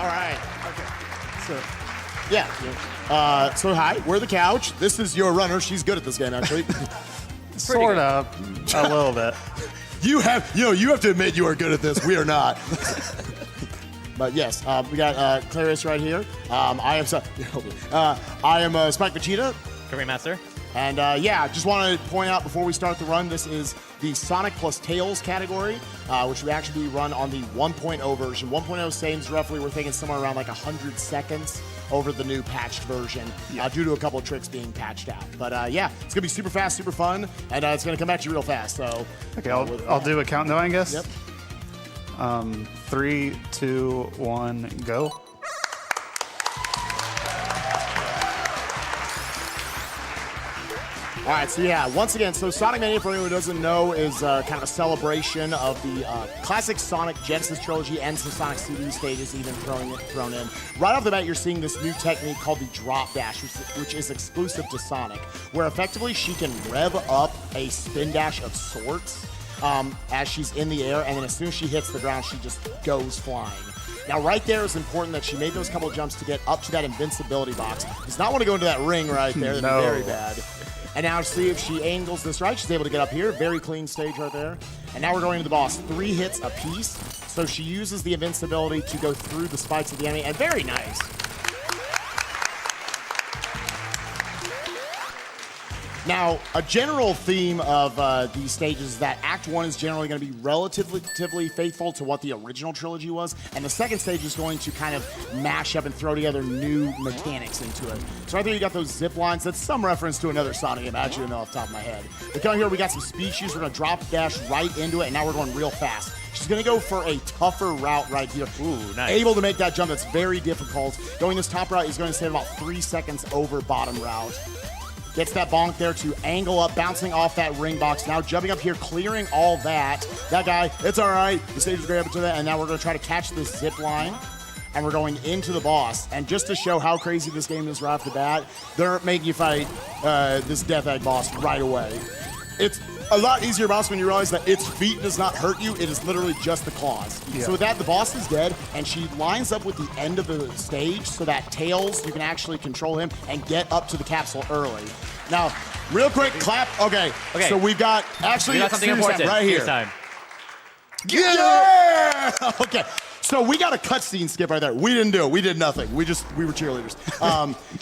All right. Okay. So, yeah. So hi, we're the couch. This is your runner. She's good at this game, actually. Sort of. A little bit. You have to admit you are good at this. We are not. But yes, we got Clarice right here. I am Spike Vegeta. Curry Master. And yeah, just want to point out before we start the run, this is the Sonic plus Tails category, which would actually be run on the 1.0 version. 1.0 saves roughly, we're thinking somewhere around like 100 seconds over the new patched version, due to a couple of tricks being patched out. But yeah, it's gonna be super fast, super fun, and it's gonna come back to you real fast. So okay, I'll do a countdown, I guess. Yep. 3, 2, 1, go. All right, so yeah, once again, so Sonic Mania, for anyone who doesn't know, is kind of a celebration of the classic Sonic Genesis trilogy and some Sonic CD stages even thrown in. Right off the bat, you're seeing this new technique called the drop dash, which is exclusive to Sonic, where effectively she can rev up a spin dash of sorts as she's in the air, and then as soon as she hits the ground, she just goes flying. Now, right there is important that she made those couple of jumps to get up to that invincibility box. Does not want to go into that ring right there. That'd be very bad. And now see if she angles this right. She's able to get up here. Very clean stage right there. And now we're going to the boss. 3 hits apiece. So she uses the invincibility to go through the spikes of the enemy. And very nice. Now, a general theme of these stages is that Act 1 is generally going to be relatively faithful to what the original trilogy was, and the second stage is going to kind of mash up and throw together new mechanics into it. So right there you got those zip lines. That's some reference to another Sonic game. I actually don't know off the top of my head. But coming here, we got some speed shoes. We're going to drop dash right into it, and now we're going real fast. She's going to go for a tougher route right here. Ooh, nice. Able to make that jump that's very difficult. Going this top route is going to save about 3 seconds over bottom route. Gets that bonk there to angle up, bouncing off that ring box. Now jumping up here, clearing all that. That guy, it's all right. The stage is great up to that, and now we're going to try to catch this zip line, and we're going into the boss. And just to show how crazy this game is right off the bat, they're making you fight this Death Egg boss right away. It's a lot easier boss when you realize that its feet does not hurt you. It is literally just the claws. Yeah. So with that, the boss is dead, and she lines up with the end of the stage so that Tails, you can actually control him and get up to the capsule early. Now, real quick, clap. Okay. So we've got something important right here. Time. Yeah! Okay. So we got a cutscene skip right there. We didn't do it. We did nothing. We were cheerleaders.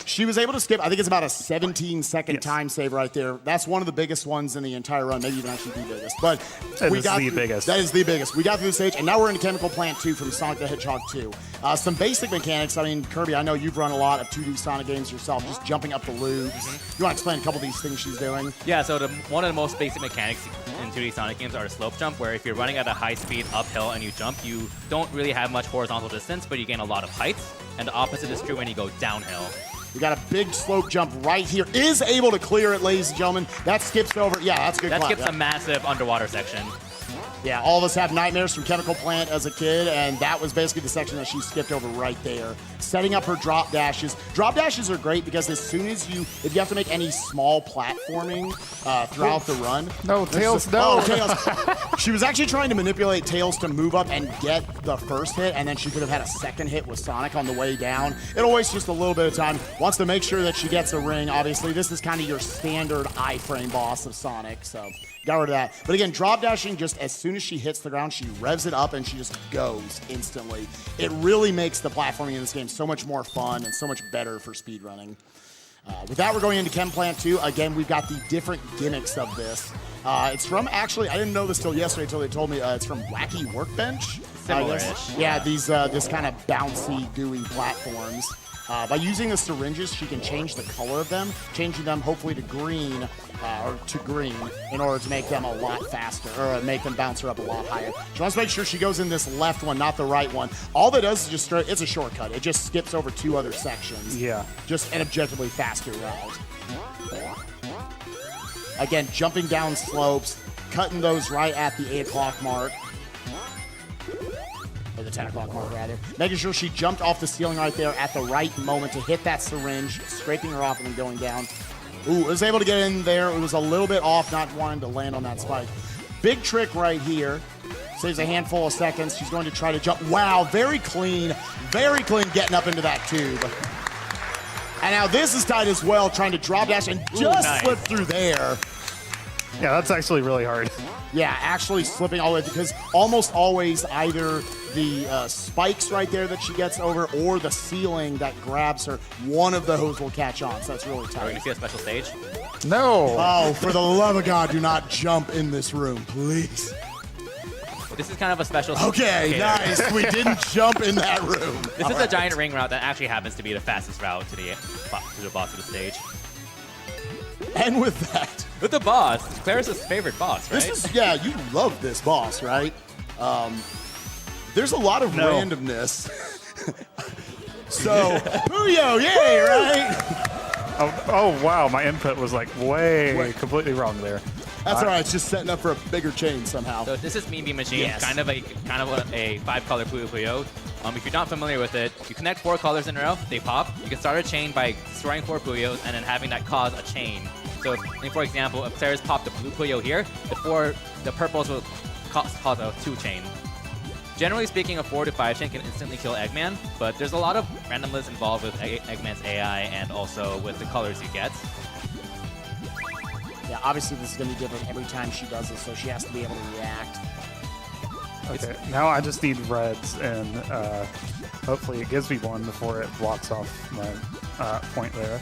She was able to skip, I think it's about a 17-second time save right there. That's one of the biggest ones in the entire run, maybe even actually the biggest. But that is the biggest. That is the biggest. We got through the stage, and now we're in Chemical Plant 2 from Sonic the Hedgehog 2. Some basic mechanics. I mean, Kirby, I know you've run a lot of 2D Sonic games yourself, just jumping up the loops. You want to explain a couple of these things she's doing? Yeah, so one of the most basic mechanics in 2D Sonic games are the slope jump, where if you're running at a high speed uphill and you jump, you don't really have much horizontal distance, but you gain a lot of height. And the opposite is true when you go downhill. We got a big slope jump right here. Is able to clear it, ladies and gentlemen. That skips over. Yeah, that's a good. That skips a massive underwater section. Yeah, all of us have nightmares from Chemical Plant as a kid, and that was basically the section that she skipped over right there. Setting up her drop dashes. Drop dashes are great because as soon as if you have to make any small platforming throughout the run. No, Tails, no. Oh, Tails. She was actually trying to manipulate Tails to move up and get the first hit, and then she could have had a second hit with Sonic on the way down. It'll waste just a little bit of time. Wants to make sure that she gets a ring, obviously. This is kind of your standard iframe boss of Sonic, so got rid of that. But again, drop dashing, just as soon as she hits the ground, she revs it up and she just goes instantly. It really makes the platforming in this game so much more fun and so much better for speedrunning. With that, we're going into Chem Plant 2. Again, we've got the different gimmicks of this. It's from, actually, I didn't know this till yesterday until they told me, it's from Wacky Workbench. Similar-ish. Yeah, these this kind of bouncy, gooey platforms. By using the syringes, she can change the color of them, changing them hopefully to green, in order to make them a lot faster, or make them bounce her up a lot higher. She wants to make sure she goes in this left one, not the right one. All that does is just it's a shortcut. It just skips over 2 other sections. Yeah. Just an objectively faster route. Again, jumping down slopes, cutting those right at the 8 o'clock mark. Or the 10 o'clock mark, rather. Making sure she jumped off the ceiling right there at the right moment to hit that syringe, scraping her off and then going down. Ooh, was able to get in there. It was a little bit off, not wanting to land on that spike. Big trick right here. Saves a handful of seconds. She's going to try to jump. Wow, very clean getting up into that tube. And now this is tight as well, trying to drop dash and just nice. slip through there. Yeah, that's actually really hard. Yeah, actually slipping all the way because almost always either the spikes right there that she gets over or the ceiling that grabs her, one of those will catch on. So that's really Are we tight. going to see a special stage? No. Oh, for the love of God, do not jump in this room, please. This is kind of a special Okay, there. nice. We didn't jump in that room. This All is right. a giant ring route that actually happens to be the fastest route to the boss of the stage. And with that, With the boss, Claris's favorite boss, right? this is, yeah, you love this boss, right? There's a lot of No. randomness. So, Puyo, yay, right? Oh, wow, my input was like way completely wrong there. That's all right. It's just setting up for a bigger chain somehow. So this is Mean Bean Machine, Yes. kind of a 5-color Puyo Puyo. If you're not familiar with it, you connect 4 colors in a row, they pop. You can start a chain by destroying 4 Puyos and then having that cause a chain. So, for example, if Claris popped a blue Puyo here, the purples will cause a 2 chain. Generally speaking, a 4 to 5 chain can instantly kill Eggman, but there's a lot of randomness involved with Eggman's AI and also with the colors you get. Yeah, obviously this is going to be different every time she does this, so she has to be able to react. Okay, now I just need reds, and hopefully it gives me one before it blocks off my point there.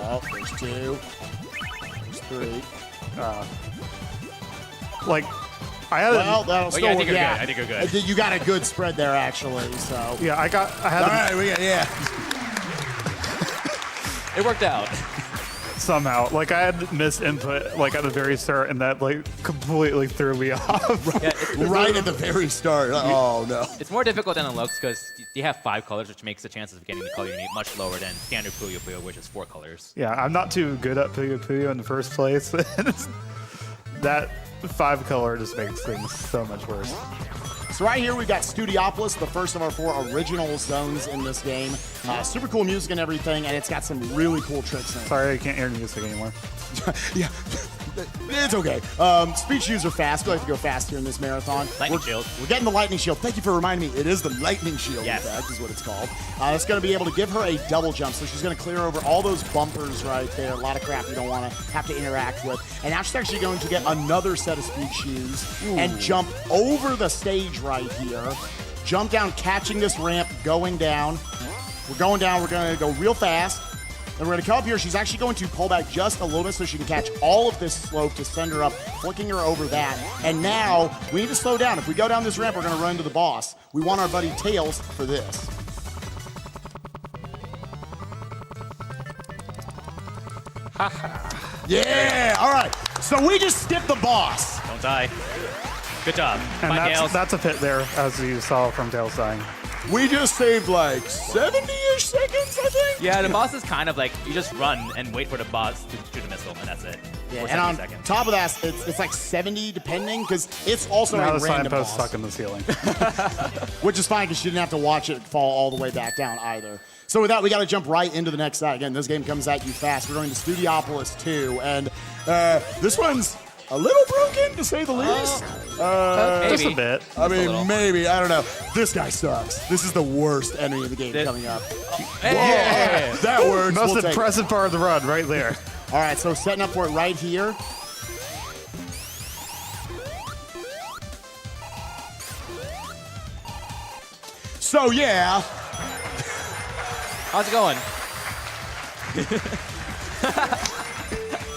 Oh, there's 2. There's 3. Like, I had Well, that'll Oh, still yeah, I work. think you're Yeah, good. I think you're good. You got a good spread there, actually. So. yeah, I had All right, we got It worked out. somehow. Like, I had missed input, like, at the very start, and that, like, completely threw me off. Yeah, right at the very start. Oh no. it's more difficult than it looks because you have 5 colors, which makes the chances of getting the color you need much lower than standard Puyo Puyo, which is 4 colors. Yeah, I'm not too good at Puyo Puyo in the first place. That 5 color just makes things so much worse. So right here we've got Studiopolis, the first of our 4 original zones in this game. Super cool music and everything, and it's got some really cool tricks in it. Sorry, I can't hear music anymore. Yeah, it's okay. Speed shoes are fast. We like to go fast here in this marathon. Lightning shield. We're getting the lightning shield. Thank you for reminding me. It is the lightning shield, Yes. in fact, is what it's called. It's going to be able to give her a double jump, so she's going to clear over all those bumpers right there. A lot of crap you don't want to have to interact with. And now she's actually going to get another set of speed shoes and jump over the stage right here. Jump down, catching this ramp, going down. We're going down. We're going to go real fast. And we're going to come up here. She's actually going to pull back just a little bit so she can catch all of this slope to send her up, flicking her over that. And now we need to slow down. If we go down this ramp, we're going to run into the boss. We want our buddy Tails for this. Yeah, all right. So we just skipped the boss. Don't die. Good job. And Bye, Tails. that's a pit there, as you saw from Tails dying. We just saved like 70-ish seconds, I think. Yeah, the boss is kind of like, you just run and wait for the boss to shoot a missile, and that's it. Yeah, Or and on 70 seconds. top of that, it's like 70 depending, because it's also Now a the random signpost boss. stuck in the ceiling. Which is fine because you didn't have to watch it fall all the way back down either. So with that, we got to jump right into the next side. Again, this game comes at you fast. We're going to Studiopolis 2, and this one's a little broken, to say the least. Just a Maybe. bit. I a mean, little. maybe. I don't know. This guy sucks. This is the worst enemy in the game This- coming up. Hey! That works. Most We'll take it. impressive part of the run, right there. All right, so setting up for it right here. So yeah, How's it going?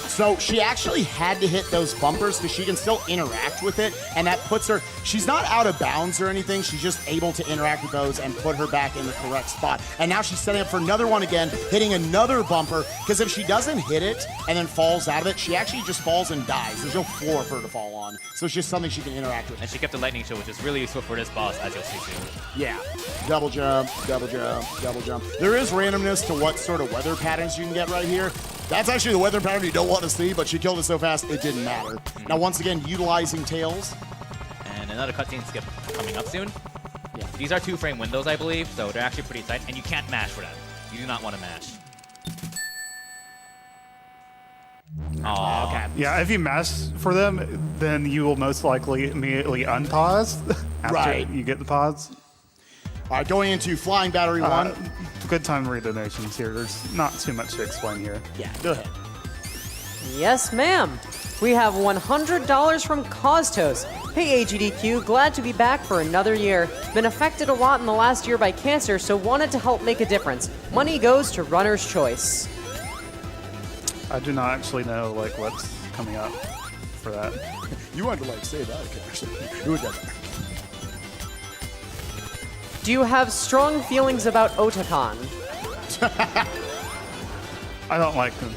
so she actually had to hit those bumpers because she can still interact with it, and that puts her, she's not out of bounds or anything, she's just able to interact with those and put her back in the correct spot. And now she's setting up for another one again, hitting another bumper, because if she doesn't hit it and then falls out of it, she actually just falls and dies. There's no floor for her to fall on. So it's just something she can interact with. And she kept the lightning shield, which is really useful for this boss, as you'll see soon. Yeah. Double jump, double jump, double jump. There is randomness to what sort of weather patterns you can get right here. That's actually the weather pattern you don't want to see, but she killed it so fast it didn't matter. Now, once again, utilizing Tails. And another cutscene skip coming up soon. Yeah. These are 2-frame windows, I believe, so they're actually pretty tight, and you can't mash for them. You do not want to mash. Aww. Yeah, if you mash for them, then you will most likely immediately unpause after Right. you get the pause. All right, going into Flying Battery 1. Good time to read donations here. There's not too much to explain here. Yeah, go ahead. Yes, ma'am. We have $100 from Costos. Hey, AGDQ, glad to be back for another year. Been affected a lot in the last year by cancer, so wanted to help make a difference. Money goes to Runner's Choice. I do not actually know like what's coming up for that. You wanted to like say that, actually. Who does it? Do you have strong feelings about Otakon? I don't like them.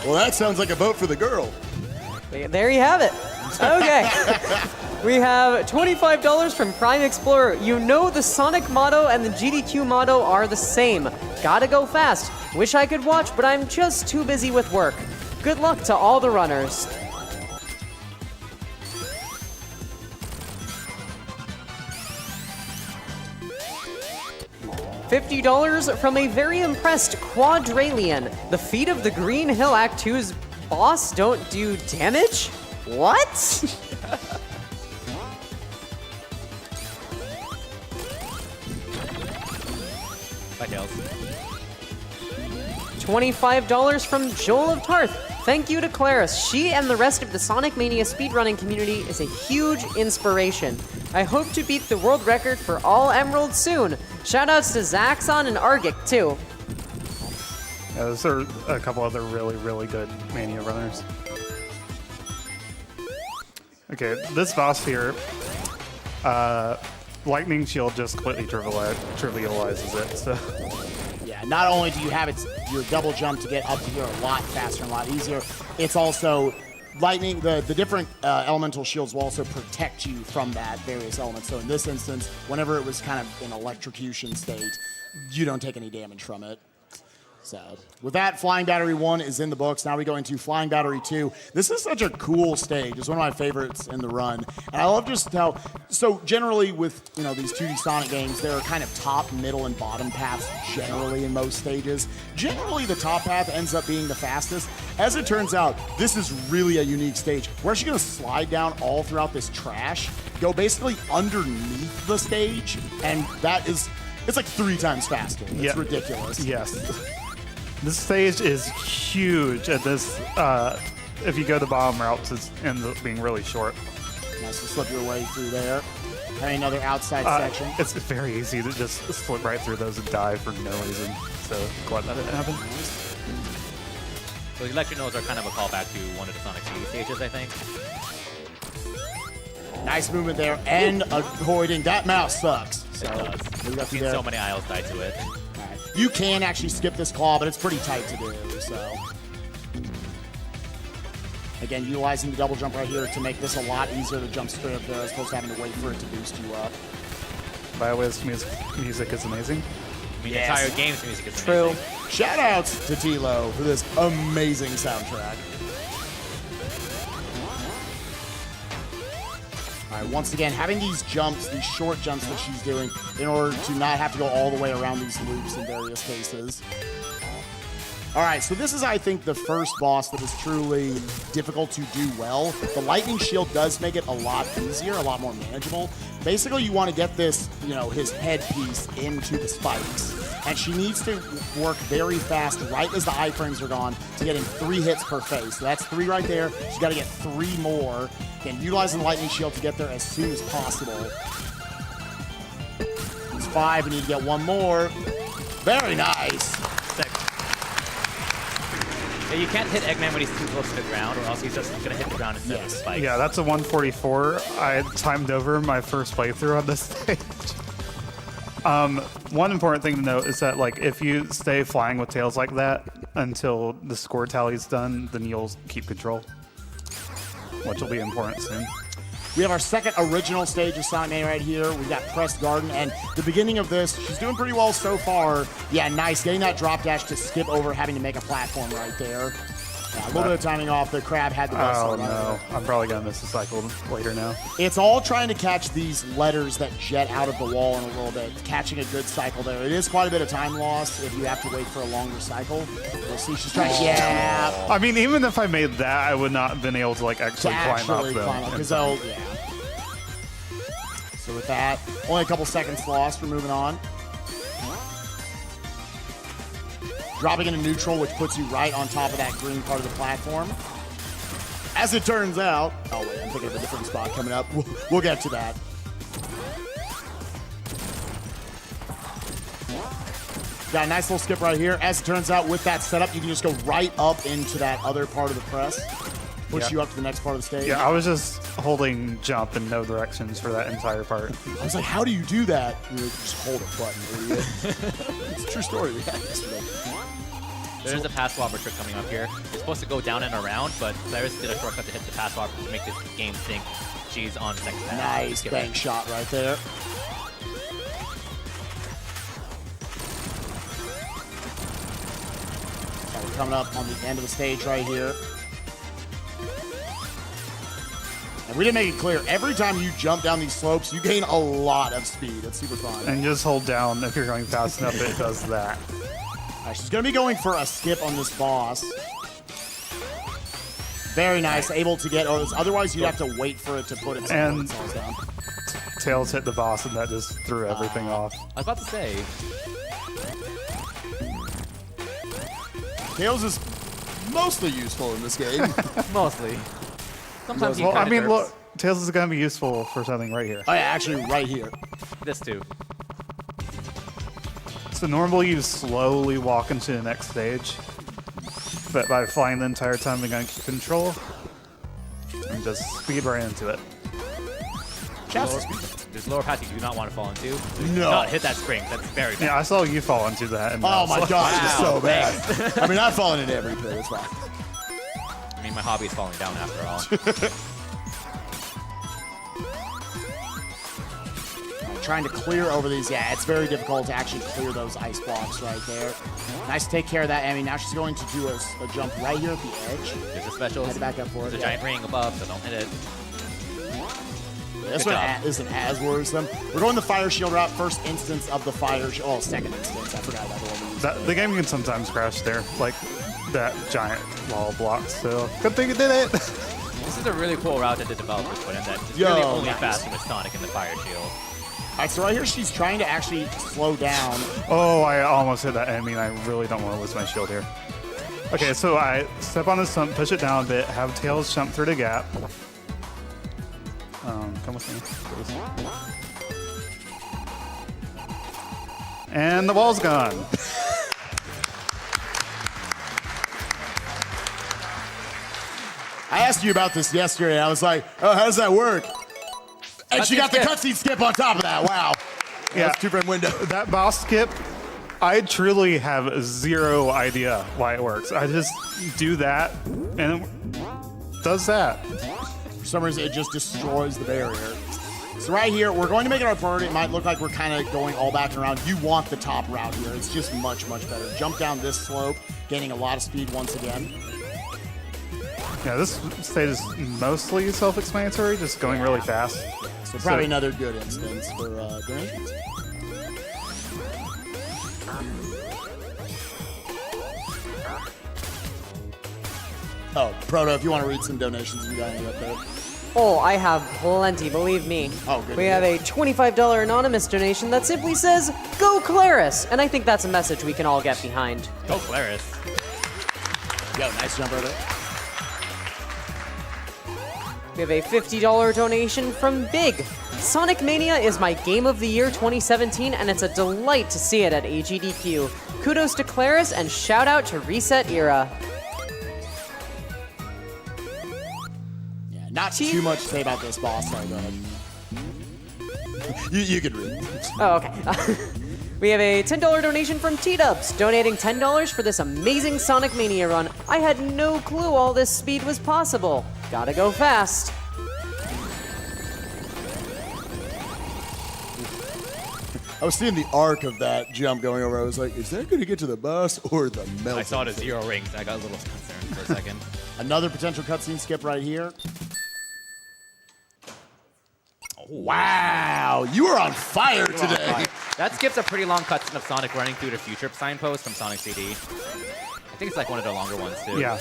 Well, that sounds like a vote for the girl. There you have it. Okay. We have $25 from Prime Explorer. You know the Sonic motto and the GDQ motto are the same. Gotta go fast. Wish I could watch, but I'm just too busy with work. Good luck to all the runners. $50 from a very impressed Quadralian. The feet of the Green Hill Act 2's boss don't do damage? What? Bye, Tails. $25 from Joel of Tarth. Thank you to Claris. She and the rest of the Sonic Mania speedrunning community is a huge inspiration. I hope to beat the world record for all emeralds soon. Shoutouts to Zaxxon and Argic, too. Yeah, those are a couple other really, really good Mania runners. Okay, this boss here, Lightning Shield just completely trivializes it, so. Yeah, not only do you have your double jump to get up to here a lot faster and a lot easier, it's also lightning, the different elemental shields will also protect you from that various elements. So in this instance, whenever it was kind of in electrocution state, you don't take any damage from it. So with that, Flying Battery 1 is in the books. Now we go into Flying Battery 2. This is such a cool stage. It's one of my favorites in the run. And I love just how, so generally with, you know, these 2D Sonic games, there are kind of top, middle, and bottom paths generally in most stages. Generally, the top path ends up being the fastest. As it turns out, this is really a unique stage. We're actually going to slide down all throughout this trash, go basically underneath the stage, and that is, it's like 3 times faster. It's ridiculous. Yes. This stage is huge at this, if you go the bottom routes, it ends up being really short. Nice to slip your way through there. Having another outside section. It's very easy to just slip right through those and die for no reason. So glad that didn't happen. So the electric nodes are kind of a callback to one of the Sonic CD stages, I think. Nice movement there, and avoiding. That mouse sucks. So, It does. we got I've you seen there. so many aisles die to it. You can actually skip this claw, but it's pretty tight to do, so. Again, utilizing the double jump right here to make this a lot easier to jump straight up there as opposed to having to wait for it to boost you up. By the way, this music is amazing. I mean, Yes. the entire game's music is True. amazing. Shout outs to Tilo for this amazing soundtrack. All right, once again, having these jumps, these short jumps that she's doing in order to not have to go all the way around these loops in various cases. All right, so this is, I think, the first boss that is truly difficult to do well. The Lightning Shield does make it a lot easier, a lot more manageable. Basically, you want to get this, you know, his headpiece into the spikes. And she needs to work very fast right as the iframes are gone to getting 3 hits per phase. So that's 3 right there. She's got to get 3 more. And utilizing the Lightning Shield to get there as soon as possible. It's 5, and you need to get 1 more. Very nice. Sick. Yeah, you can't hit Eggman when he's too close to the ground, or else he's just going to hit the ground instead of the spike. Yeah, that's a 144. I timed over my first playthrough on this stage. One important thing to note is that, like, if you stay flying with tails like that until the score tally's done, then you'll keep control, which will be important soon. We have our second original stage of Sonic Mania right here. We've got Pressed Garden, and the beginning of this, she's doing pretty well so far. Yeah, nice. Getting that drop dash to skip over having to make a platform right there. Yeah, a little bit of timing off. The crab had the best. Oh no, I'm probably gonna miss a cycle later now. It's all trying to catch these letters that jet out of the wall in a little bit, catching a good cycle there. It is quite a bit of time lost if you have to wait for a longer cycle. We'll see. She's trying. Yeah. I mean, even if I made that, I would not have been able to like actually climb up them. Because they'll, yeah. So with that, only a couple seconds lost. We're moving on. Dropping into neutral, which puts you right on top of that green part of the platform. As it turns out, oh wait, I'm thinking of a different spot coming up. We'll get to that. Got a nice little skip right here. As it turns out, with that setup, you can just go right up into that other part of the press. Push you up to the next part of the stage. Yeah, I was just holding jump in no directions for that entire part. I was like, how do you do that? You just hold a button, idiot. It's a true story we had yesterday. There's a pass swapper trick coming up here. You're supposed to go down and around, but Cyrus did a shortcut to hit the pass swapper to make this game think she's on second pass. Nice bank shot right there. So we're coming up on the end of the stage right here. And we didn't make it clear, every time you jump down these slopes, you gain a lot of speed. It's super fun. And just hold down if you're going fast enough, it does that. All right, she's going to be going for a skip on this boss. Very nice, able to get, otherwise you'd have to wait for it to put its And down. Tails hit the boss, and that just threw everything off. I was about to say, Tails is mostly useful in this game. mostly. Sometimes he Well, I kinda mean, derps. look, Tails is going to be useful for something right here. Oh yeah, actually right here. This too. So normally you slowly walk into the next stage, but by flying the entire time, they're going to keep control and just speed right into it. There's lower paths you do not want to fall into. Do No. not hit that spring. That's very bad. Yeah, I saw you fall into that. And Oh my gosh, it's Wow, so bad. I mean, I've fallen into every pit, it's fine. I mean, my hobby is falling down after all. Trying to clear over these, yeah, it's very difficult to actually clear those ice blocks right there. Nice to take care of that, Emmy. Now she's going to do a jump right here at the edge. There's a special. Had to back up for it. There's a yeah. giant ring above, so don't hit it. This Good one job. isn't as worrisome. We're going the fire shield route. First instance of the fire shield. Oh, second instance. I forgot about the one we used. The game can sometimes crash there, like that giant wall block. So good thing it did it. This is a really cool route that the developers put in that is Yo, really only nice. faster with Sonic and the fire shield. All right, so right here she's trying to actually slow down. Oh, I almost hit that enemy, and I really don't want to lose my shield here. Okay, so I step on the stump, push it down a bit, have Tails jump through the gap. Come with me, please. And the wall's gone. I asked you about this yesterday. I was like, oh, how does that work? And she got the cutscene skip on top of that. Wow. Yeah. That's two-frame window. That boss skip, I truly have zero idea why it works. I just do that, and it does that. For some reason, it just destroys the barrier. So right here, we're going to make it our priority. It might look like we're kind of going all back and around. You want the top route here. It's just much, much better. Jump down this slope, gaining a lot of speed once again. Yeah, this stage is mostly self-explanatory, just going really fast. So probably another good instance for donations. Oh, Proto, if you want to read some donations, you got any up there? Oh, I have plenty, believe me. Oh, good. We have a $25 anonymous donation that simply says, "Go Claris!" And I think that's a message we can all get behind. Go Claris. Yo, nice jump right there. We have a $50 donation from Big. Sonic Mania is my Game of the Year 2017, and it's a delight to see it at AGDQ. Kudos to Claris, and shout out to Reset Era. Yeah, not too much to say about this boss. Sorry, go ahead. You can read. Oh, okay. We have a $10 donation from T-Dubs, donating $10 for this amazing Sonic Mania run. I had no clue all this speed was possible. Gotta go fast. I was seeing the arc of that jump going over. I was like, is that going to get to the bus or the melt? I saw the 0 rings. I got a little concerned. for a second. Another potential cutscene skip right here. Wow, you are on fire today. That skips a pretty long cutscene of Sonic running through the future signpost from Sonic CD. I think it's like one of the longer ones too. Yeah.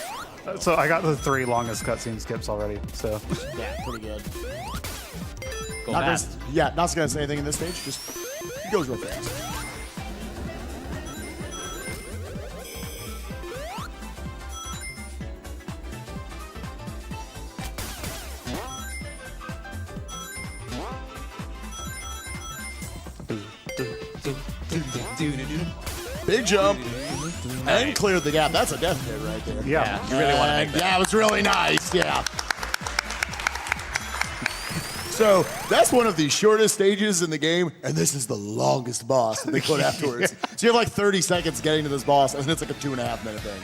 So I got the 3 longest cutscene skips already. So Yeah, pretty good. Go Not fast. gonna say anything in this stage. Just it goes real fast. Big jump and cleared the gap. That's a death hit right there. yeah. You really want to make that. Yeah, it was really nice. Yeah. So that's one of the shortest stages in the game, and this is the longest boss that they put afterwards. So you have like 30 seconds getting to this boss, and it's like a 2.5 minute thing.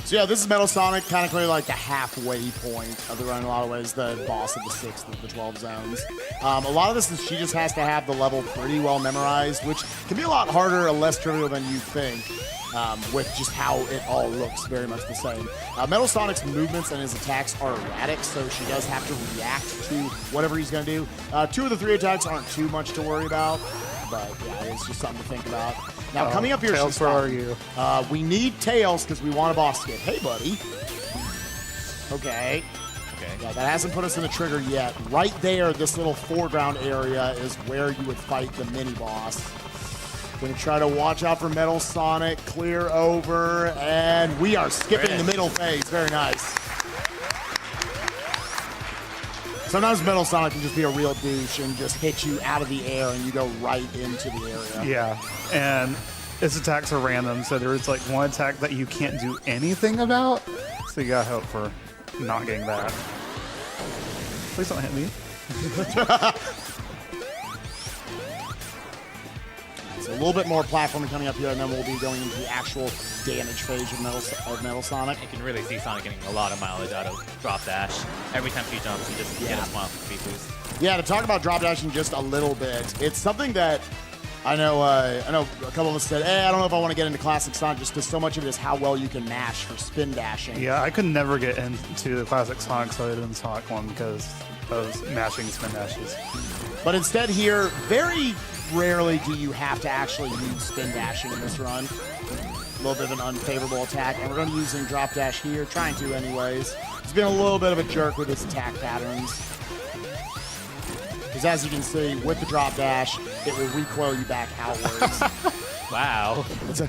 So yeah, this is Metal Sonic, kind of clearly like the halfway point of the run in a lot of ways, the boss of the 6th of the 12 zones. A lot of this is she just has to have the level pretty well memorized, which can be a lot harder or less trivial than you think. With just how it all looks very much the same. Metal Sonic's movements and his attacks are erratic, so she does have to react to whatever he's going to do. 2 of the 3 attacks aren't too much to worry about, but yeah, it's just something to think about. Now, coming up here, Tails, where are you? we need Tails because we want a boss skip. Hey, buddy. Okay. Yeah, that hasn't put us in the trigger yet. Right there, this little foreground area is where you would fight the mini-boss. Gonna try to watch out for Metal Sonic, clear over, and we are skipping the middle phase. Very nice. Sometimes Metal Sonic can just be a real douche and just hit you out of the air and you go right into the area. Yeah. And its attacks are random, so there's like one attack that you can't do anything about. So you gotta hope for not getting that. Please don't hit me. So a little bit more platforming coming up here, and then we'll be going into the actual damage phase of Metal Sonic. You can really see Sonic getting a lot of mileage out of Drop Dash. Every time she jumps, you just get a small speed boost. Yeah, to talk about drop dashing just a little bit, it's something that I know a couple of us said, I don't know if I want to get into classic Sonic just because so much of it is how well you can mash for spin dashing. Yeah, I could never get into the classic Sonic so I didn't Sonic one because of mashing spin dashes. But instead here, very rarely do you have to actually use spin dashing in this run. A little bit of an unfavorable attack, and we're going to be using drop dash here, trying to anyways. He's been a little bit of a jerk with his attack patterns. Because as you can see, with the drop dash, it will recoil you back outwards. Wow. It's a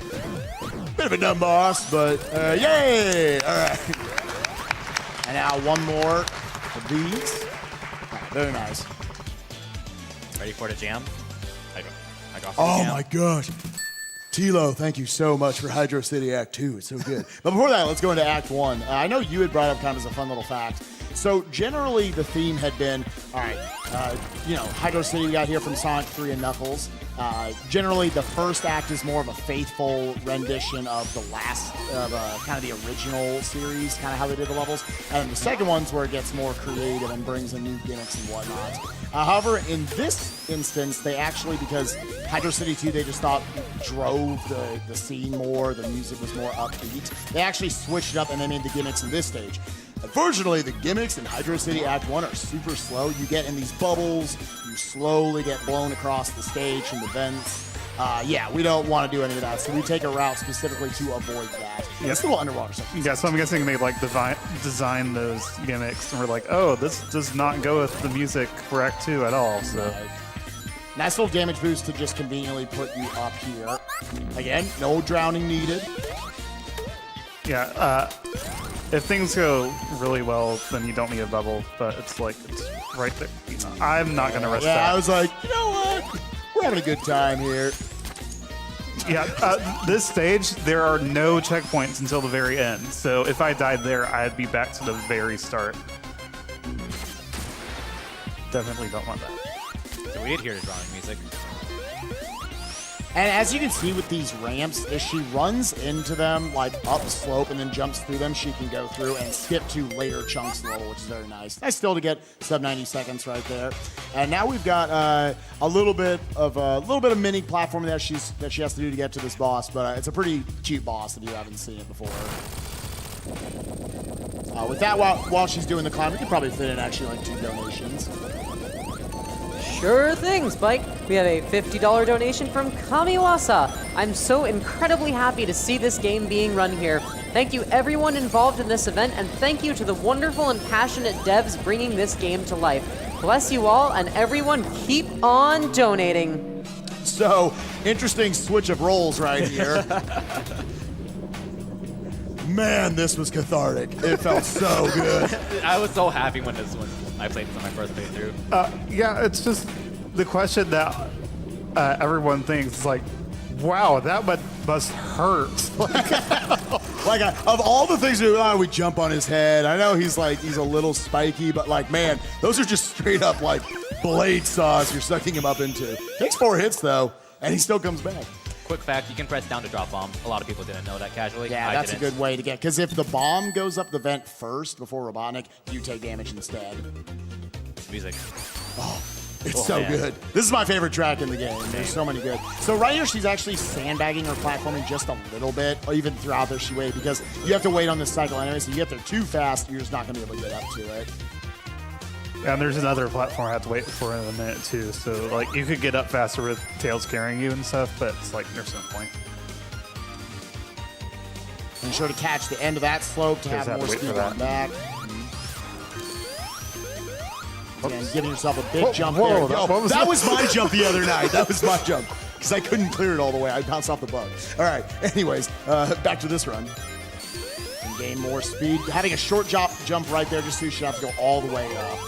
bit of a dumb boss, but yay! All right. And now one more of these. Very nice. Ready for the jam? I got Oh my gosh. Tilo, thank you so much for Hydro City Act 2. It's so good. But before that, let's go into Act 1. I know you had brought up kind of as a fun little fact. So generally the theme had been, all right, Hydro City we got here from Sonic 3 and Knuckles. Generally the first act is more of a faithful rendition of the last, kind of the original series, kind of how they did the levels. And the second one's where it gets more creative and brings in new gimmicks and whatnot. However, in this instance, they actually, because Hydro City 2, they just thought drove the scene more, the music was more upbeat. They actually switched it up and they made the gimmicks in this stage. Unfortunately, the gimmicks in Hydro City Act 1 are super slow. You get in these bubbles, you slowly get blown across the stage from the vents. Yeah, we don't want to do any of that, so we take a route specifically to avoid that. Yeah. It's a little underwater section. Yeah, so I'm guessing they like design those gimmicks and we're like, oh, this does not go with the music for Act 2 at all. So. Right. Nice little damage boost to just conveniently put you up here. Again, no drowning needed. Yeah, if things go really well, then you don't need a bubble, but it's right there. I'm not going to risk that. I was like, you know what? We're having a good time here. Yeah, this stage, there are no checkpoints until the very end. So if I died there, I'd be back to the very start. Definitely don't want that. So we did hear the drawing music. And as you can see with these ramps, as she runs into them like up slope and then jumps through them, she can go through and skip to later chunks of the level, which is very nice. Nice still to get sub 90 seconds right there. And now we've got a little bit of mini platforming that she has to do to get to this boss, but it's a pretty cute boss if you haven't seen it before. With that, while she's doing the climb, we could probably fit in actually like 2 donations. Sure thing, Spike. We have a $50 donation from Kamiwasa. I'm so incredibly happy to see this game being run here. Thank you everyone involved in this event, and thank you to the wonderful and passionate devs bringing this game to life. Bless you all, and everyone keep on donating. So, interesting switch of roles right here. Man, this was cathartic. It felt so good. I was so happy when I played this on my first playthrough. Yeah, it's just the question that everyone thinks is like, wow, that must hurt. Like, of all the things we jump on his head. I know he's a little spiky, but like, man, those are just straight up like blade saws you're sucking him up into. Takes 4 hits though, and he still comes back. Quick fact, you can press down to drop bombs. A lot of people didn't know that casually. Yeah, that's a good way to get, because if the bomb goes up the vent first before Robotnik, you take damage instead. Music. It's so man. good. This is my favorite track in the game. There's so many good. So right here, she's actually sandbagging her platforming just a little bit, or even throughout there she wait, because you have to wait on this cycle anyway, so you get there too fast, you're just not going to be able to get up to it. And there's another platform I have to wait for in a minute too. So like you could get up faster with Tails carrying you and stuff, but it's like there's no point. And sure to catch the end of that slope to have Have to more wait for speed that. on back. And giving yourself a big Whoa, jump whoa, there. what was that that? was my jump the other night. That was my jump. Because I couldn't clear it all the way. I bounced off the bug. All right. Anyways, back to this run. And gain more speed. Having a short jump right there just so you should have to go all the way up.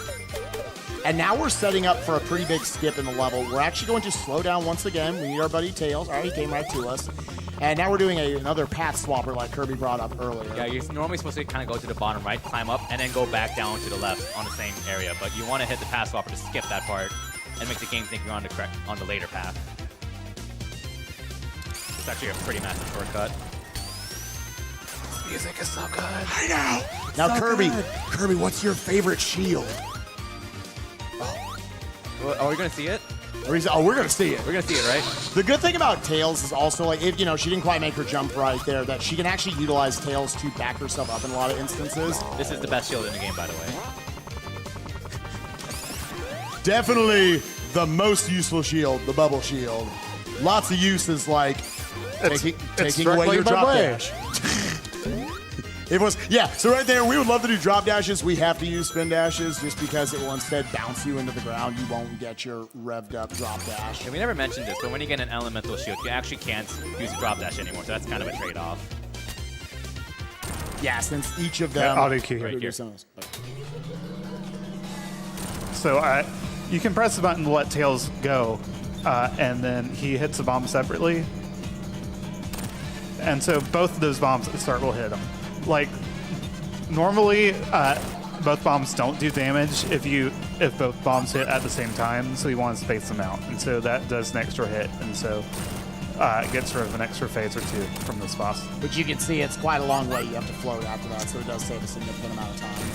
And now we're setting up for a pretty big skip in the level. We're actually going to slow down once again. We need our buddy Tails. All right, he came right to us. And now we're doing another path swapper like Kirby brought up earlier. Yeah, you're normally supposed to kind of go to the bottom right, climb up, and then go back down to the left on the same area. But you want to hit the path swapper to skip that part and make the game think you're on the later path. It's actually a pretty massive shortcut. This music is so good. I know. Now, So Kirby, good. Kirby, what's your favorite shield? Are we going to see it? We're going to see it. We're going to see it, right? The good thing about Tails is also, like, if, she didn't quite make her jump right there, that she can actually utilize Tails to back herself up in a lot of instances. This is the best shield in the game, by the way. Definitely the most useful shield, the bubble shield. Lots of uses, like taking away your drop dash. It was, yeah, so right there, we would love to do drop dashes. We have to use spin dashes just because it will instead bounce you into the ground. You won't get your revved up drop dash. And we never mentioned this, but when you get an elemental shield, you actually can't use drop dash anymore, so that's kind of a trade-off. Yeah, since each of them... auto cue right here. So you can press the button to let Tails go, and then he hits the bomb separately. And so both of those bombs at the start will hit him. Like, normally, both bombs don't do damage if both bombs hit at the same time, so you want to space them out. And so that does an extra hit, and so it gets sort of an extra phase or two from this boss. But you can see it's quite a long way you have to float after that, so it does save a significant amount of time.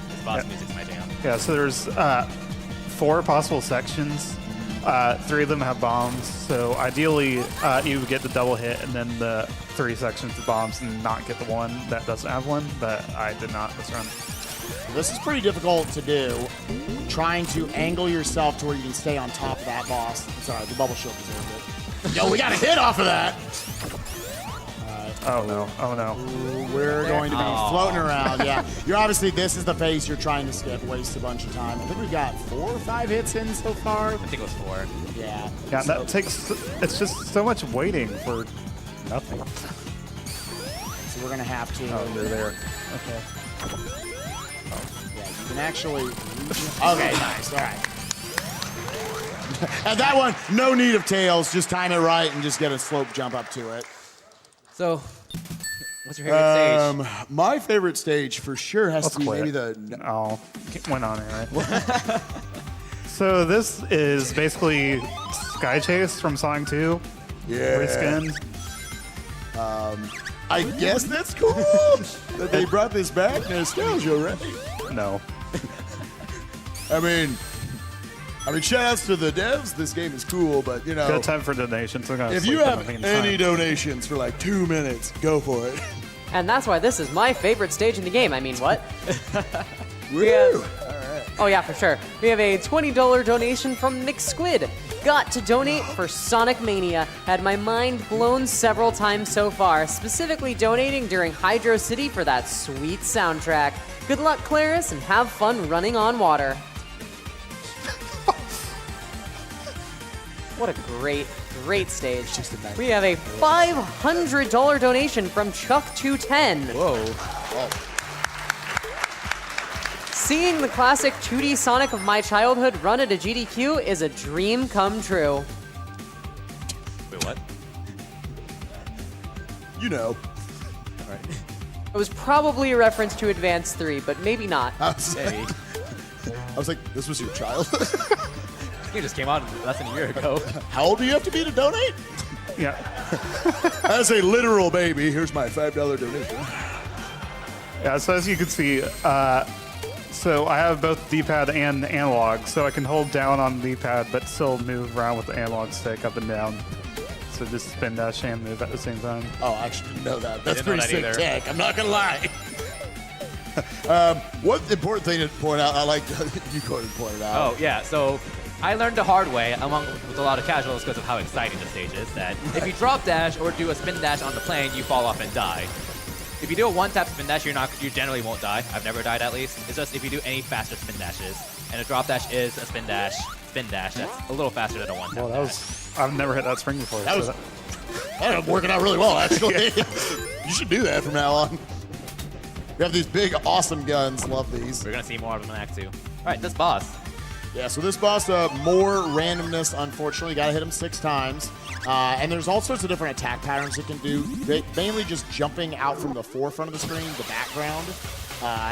This boss music's my jam. Yeah, so there's 4 possible sections. 3 of them have bombs, so ideally you would get the double hit and then the 3 sections of bombs and not get the one that doesn't have one, but I did not this run. This is pretty difficult to do, trying to angle yourself to where you can stay on top of that boss. Sorry, the bubble shield deserved it. Yo, we got a hit off of that! Oh no, oh no. We're going to be floating around, yeah. This is the phase you're trying to skip, waste a bunch of time. I think we've got 4 or 5 hits in so far. I think it was 4. Yeah. Yeah, so, that takes, it's just so much waiting for nothing. so we're going to have to... Oh, they're there. Okay. Yeah, you can actually... Okay, nice, all right. And that one, no need of Tails, just time it right and just get a slope jump up to it. So, what's your favorite stage? My favorite stage for sure has Let's to be quit. maybe the... Oh, went on anyway. So this is basically Sky Chase from Sonic 2. Yeah. Reskin. I guess that's cool that they brought this back. Nostalgia, right? No. I mean, I mean, shout outs to the devs. This game is cool, but you know, Good time for donations. We're gonna if sleep you in have the meantime. any donations for like 2 minutes, go for it. And that's why this is my favorite stage in the game. I mean, what? Woo! Oh yeah, for sure. We have a $20 donation from McSquid. Got to donate for Sonic Mania. Had my mind blown several times so far, specifically donating during Hydro City for that sweet soundtrack. Good luck, Claris, and have fun running on water. What a great stage. We have a $500 donation from Chuck210. Whoa. Seeing the classic 2D Sonic of my childhood run at a GDQ is a dream come true. Wait, what? You know. All right. It was probably a reference to Advance 3, but maybe not. I was, Hey. I was like, this was your child? This game just came out less than a year ago. How old do you have to be to donate? Yeah. As a literal baby, here's my $5 donation. Yeah, so as you can see, so I have both D-pad and analog, so I can hold down on the D-pad but still move around with the analog stick up and down. So just spin dash and move at the same time. Oh, I actually didn't know that. That's didn't know pretty that sick either. tech. I'm not gonna lie. One important thing to point out, I like you pointed out. Oh, yeah. So I learned the hard way, along with a lot of casuals, because of how exciting the stage is, that if you drop dash or do a spin dash on the plane, you fall off and die. If you do a one-tap spin dash, you generally won't die. I've never died, at least. It's just if you do any faster spin dashes. And a drop dash is a spin dash, that's a little faster than a one-tap Well, I've never hit that spring before. That so was that was working out really well, actually. You should do that from now on. We have these big, awesome guns. Love these. We're going to see more of them in Act 2. All right, this boss. Yeah, so this boss, more randomness, unfortunately. Got to hit him 6 times. And there's all sorts of different attack patterns it can do. Mainly just jumping out from the forefront of the screen, the background,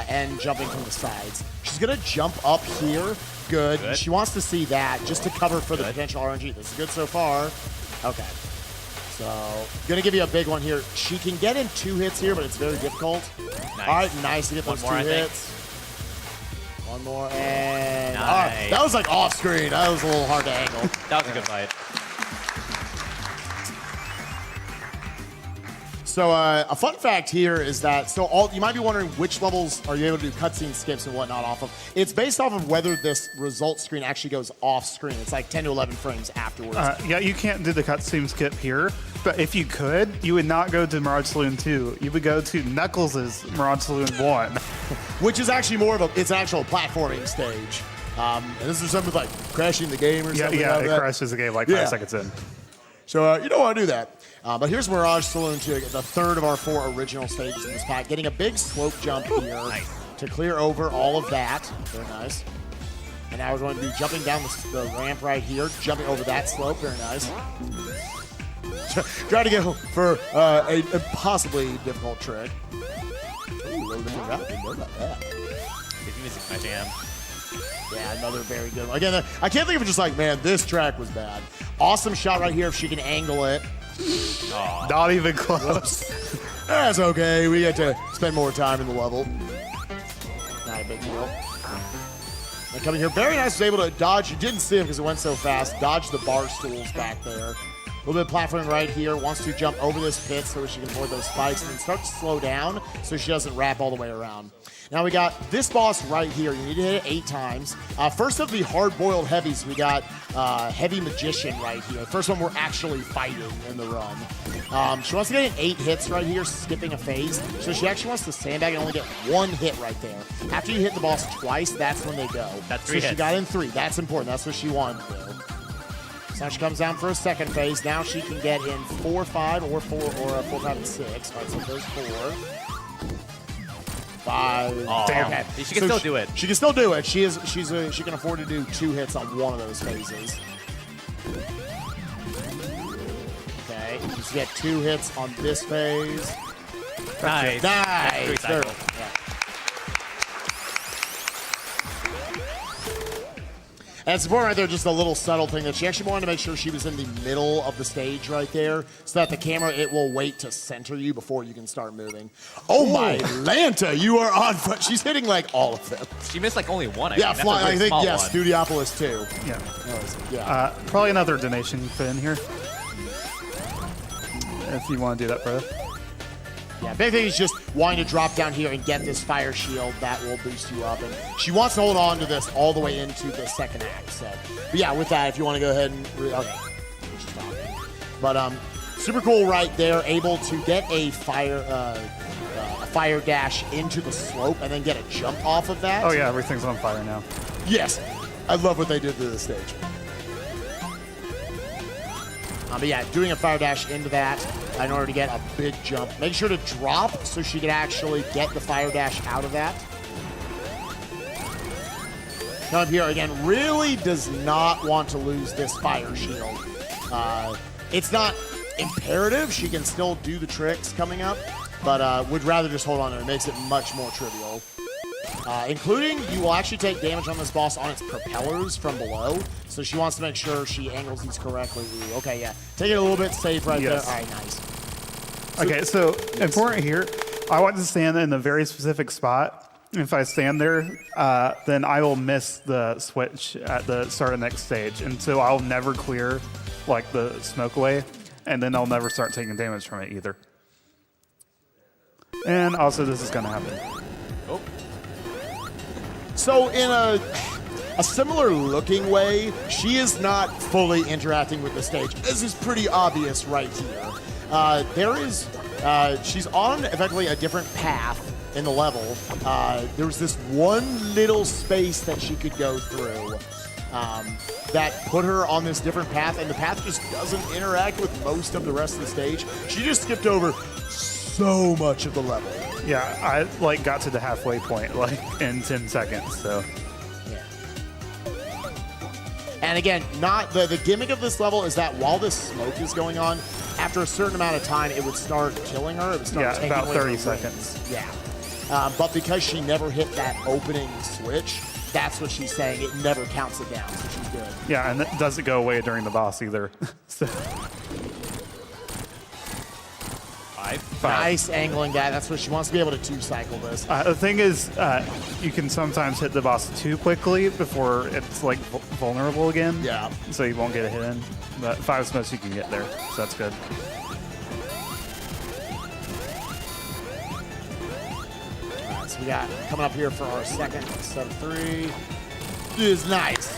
and jumping from the sides. She's going to jump up here. Good. She wants to see that just to cover for the potential RNG. This is good so far. Okay. So, going to give you a big one here. She can get in 2 hits here, but it's very difficult. Nice. All right, nice to get those 2 more, I think. hits. One more, and all Nice. right, that was like off screen. That was a little hard to angle. That was a good fight. So a fun fact here is that, you might be wondering which levels are you able to do cutscene skips and whatnot off of. It's based off of whether this result screen actually goes off screen. It's like 10 to 11 frames afterwards. yeah, you can't do the cutscene skip here, but if you could, you would not go to Mirage Saloon 2. You would go to Knuckles' Mirage Saloon 1. Which is actually more of it's an actual platforming stage. And this is something like crashing the game or something Yeah, like it that. crashes the game like Yeah. 5 seconds in. So you don't want to do that. But here's Mirage Saloon 2, the third of our 4 original stages in this pack. Getting a big slope jump here to clear over all of that. Very nice. And now we're going to be jumping down the ramp right here, jumping over that slope. Very nice. Try to go for a possibly difficult trick. Ooh, low different route. Didn't know about that. This music's my jam. Yeah, another very good one. Again, I can't think of it just like, man, this track was bad. Awesome shot right here if she can angle it. Not even close. That's okay. We get to spend more time in the level. Not a big deal. And coming here, very nice. Was able to dodge. You didn't see him because it went so fast. Dodge the bar stools back there. A little bit of platforming right here. Wants to jump over this pit so she can avoid those spikes and then start to slow down so she doesn't wrap all the way around. Now we got this boss right here. You need to hit it 8 times. First of the hard-boiled heavies, we got Heavy Magician right here. The first one we're actually fighting in the run. She wants to get in 8 hits right here, skipping a phase. So she actually wants to sandbag and only get 1 hit right there. After you hit the boss twice, that's when they go. That's 3 so hits. she got in 3. That's important. That's what she wanted to do. So now she comes down for a second phase. Now she can get in 4, 5, or 4, 4, 5, and 6. All right, so there's 4. 5. Oh, Damn. Okay. She can still do it. She can still do it. She can afford to do 2 hits on one of those phases. Okay, she's get 2 hits on this phase. Nice. Nice. Three There- cycles. yeah. And it's important right there, just a little subtle thing that she actually wanted to make sure she was in the middle of the stage right there so that the camera, it will wait to center you before you can start moving. Oh my Lanta, you are on foot. She's hitting like all of them. She missed like only one. Yeah, That's a I very think, small yes, one. Studiopolis too. Yeah. Probably another donation you put in here. If you want to do that, brother. Yeah, big thing is just wanting to drop down here and get this fire shield that will boost you up. And she wants to hold on to this all the way into the second act. So, but yeah, with that, if you want to go ahead and okay, we're just talking. But super cool right there, able to get a fire dash into the slope and then get a jump off of that. Oh yeah, everything's on fire now. Yes, I love what they did to the stage. But yeah, doing a fire dash into that in order to get a big jump. Make sure to drop so she can actually get the fire dash out of that. Come up here again, really does not want to lose this fire shield. It's not imperative. She can still do the tricks coming up, but would rather just hold on to it. It makes it much more trivial. Including, you will actually take damage on this boss on its propellers from below. So she wants to make sure she angles these correctly. Ooh, okay, yeah. Take it a little bit safe right there. All right, nice. Okay, so important here, I want to stand in a very specific spot. If I stand there, then I will miss the switch at the start of the next stage. And so I'll never clear like the smoke away, and then I'll never start taking damage from it either. And also this is gonna happen. Oh. So in a similar looking way, she is not fully interacting with the stage. This is pretty obvious right here. She's on effectively a different path in the level. There was this one little space that she could go through that put her on this different path, and the path just doesn't interact with most of the rest of the stage. She just skipped over so much of the level. Yeah, I like got to the halfway point like in 10 seconds, so. Yeah. And again, not the gimmick of this level is that while this smoke is going on, after a certain amount of time, it would start killing her. It would start taking about away 30 her seconds. wings. Yeah. But because she never hit that opening switch, that's what she's saying. It never counts it down, so she's good. Yeah, and it doesn't go away during the boss either. So. Five. Nice angling that. That's what she wants to be able to two-cycle this. The thing is, you can sometimes hit the boss too quickly before it's like vulnerable again. Yeah. So you won't get a hit in. But 5 smokes you can get there, so that's good. All right, so we got coming up here for our second set of 3. Is nice.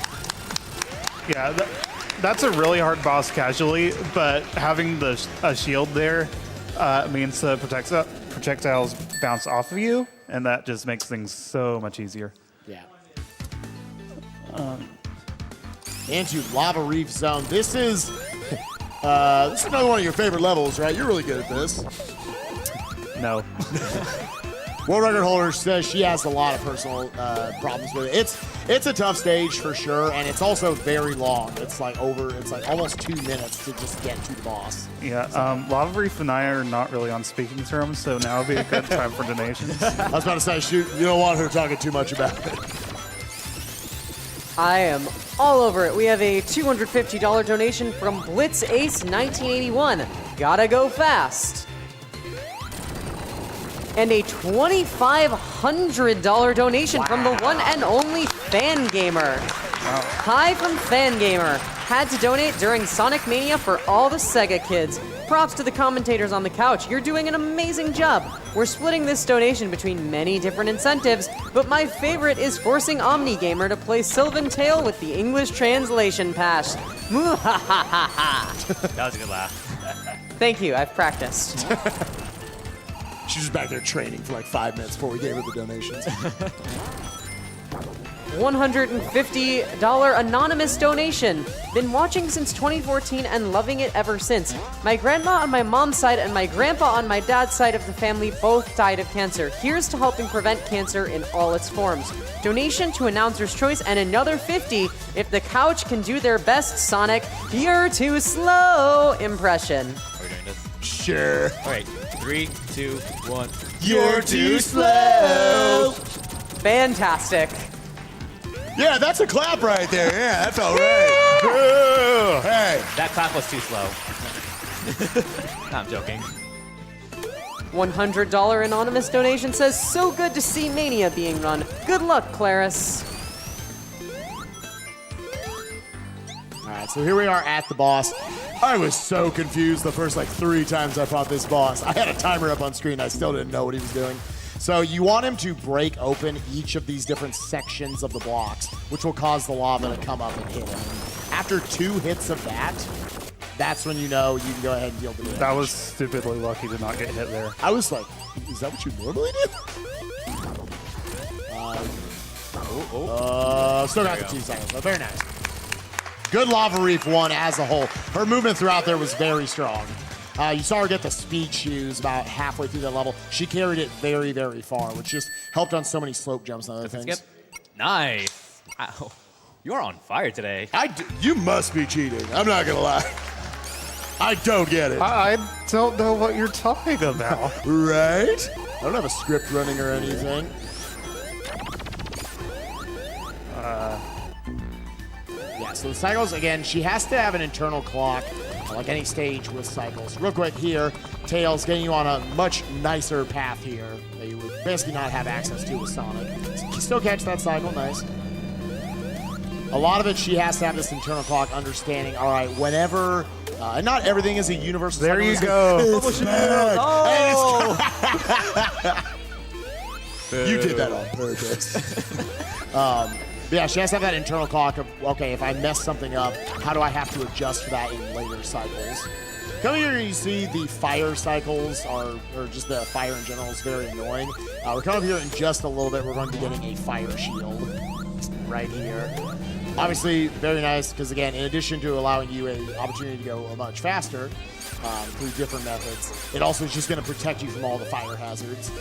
Yeah, that's a really hard boss casually, but having a shield there means the projectiles bounce off of you, and that just makes things so much easier. Yeah. Into Lava Reef Zone. This is another one of your favorite levels, right? You're really good at this. No. World record holder says she has a lot of personal problems with it. It's a tough stage for sure, and it's also very long. It's like almost 2 minutes to just get to the boss. Yeah, Lava Reef and I are not really on speaking terms, so now would be a good time for donations. I was about to say, shoot, you don't want her talking too much about it. I am all over it. We have a $250 donation from Blitz Ace 1981. Gotta go fast. And a $2,500 donation from the one and only Fangamer. Hi from Fangamer. Had to donate during Sonic Mania for all the Sega kids. Props to the commentators on the couch. You're doing an amazing job. We're splitting this donation between many different incentives, but my favorite is forcing OmniGamer to play Sylvan Tale with the English translation patch. That was a good laugh. Thank you, I've practiced. She was back there training for like 5 minutes before we gave her the donations. $150 anonymous donation. Been watching since 2014 and loving it ever since. My grandma on my mom's side and my grandpa on my dad's side of the family both died of cancer. Here's to helping prevent cancer in all its forms. Donation to Announcer's Choice and another 50 if the couch can do their best Sonic "You're Too Slow" impression. Are we doing this? Sure. All right. 3, 2, 1. You're too slow. Fantastic. Yeah, that's a clap right there. Yeah, that felt right. Hey. That clap was too slow. No, I'm joking. $100 anonymous donation says, so good to see Mania being run. Good luck, Claris. All right, so here we are at the boss. I was so confused the first like 3 times I fought this boss. I had a timer up on screen. I still didn't know what he was doing. So you want him to break open each of these different sections of the blocks, which will cause the lava to come up and hit him. After 2 hits of that, that's when you know you can go ahead and deal the damage. That was stupidly lucky to not get hit there. I was like, is that what you normally do? Still got the 2 seconds, but very nice. Good Lava Reef won as a whole. Her movement throughout there was very strong. You saw her get the speed shoes about halfway through that level. She carried it very, very far, which just helped on so many slope jumps and other things. Skip. Nice. Ow. You're on fire today. You must be cheating. I'm not going to lie. I don't get it. I don't know what you're talking about. Right? I don't have a script running or anything. Yeah, so the cycles, again, she has to have an internal clock, like any stage with cycles. Real quick here, Tails getting you on a much nicer path here that you would basically not have access to with Sonic. You still catch that cycle, nice. A lot of it, she has to have this internal clock understanding, all right, whenever, and not everything is a universal There cycle. you go. It's bad. Oh! You did that on purpose. But yeah, she has to have that internal clock of, okay, if I mess something up, how do I have to adjust for that in later cycles? Coming here, you see the fire cycles, or just the fire in general is very annoying. We're coming up here in just a little bit. We're going to be getting a fire shield right here. Obviously, very nice, because again, in addition to allowing you an opportunity to go much faster through different methods, it also is just going to protect you from all the fire hazards.